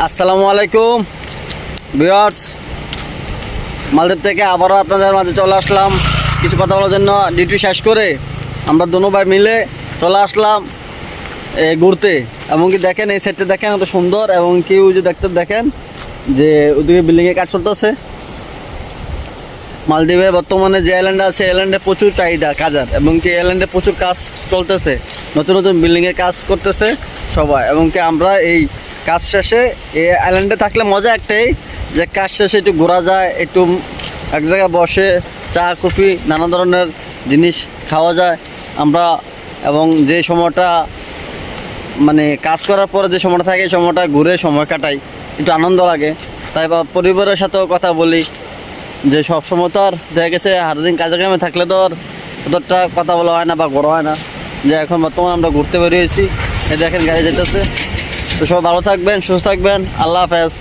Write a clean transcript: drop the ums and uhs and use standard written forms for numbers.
আসসালামু আলাইকুম ভিউয়ার্স, মালদ্বীপ থেকে আবারও আপনাদের মাঝে চলে আসলাম কিছু কথা বলার জন্য। ডিউটি শেষ করে আমরা দোনো ভাই মিলে চলে আসলাম ঘুরতে। এবং কি দেখেন এই সাইডটা দেখেন কত সুন্দর, এবং কি ওই যে দেখেন যে ওদিকে বিল্ডিংয়ের কাজ চলতেছে। মালদ্বীপে বর্তমানে যে আইল্যান্ড আছে আইল্যান্ডে প্রচুর চাহিদা কাজের, এবং কি আইল্যান্ডে প্রচুর কাজ চলতেছে, নতুন নতুন বিল্ডিংয়ের কাজ করতেছে সবাই। এবং কি আমরা এই কাজ শেষে এই আইল্যান্ডে থাকলে মজা একটাই যে কাজ শেষে একটু ঘোরা যায়, একটু এক জায়গায় বসে চা কফি নানা ধরনের জিনিস খাওয়া যায় আমরা। এবং যে সময়টা মানে কাজ করার পরে যে সময়টা থাকে এই সময়টা ঘুরে সময় কাটাই, একটু আনন্দ লাগে। তাই পরিবারের সাথেও কথা বলি যে সব সময় তো আর দেখা গেছে সারাদিন কাজে কামে থাকলে তো আর অতটা কথা বলা হয় না বা ঘোরা হয় না। যে এখন বর্তমানে আমরা ঘুরতে বেরিয়েছি, এই দেখেন গাড়ি যেতেছে। তো সবাই ভালো থাকবেন, সুস্থ থাকবেন, আল্লাহ হাফেজ।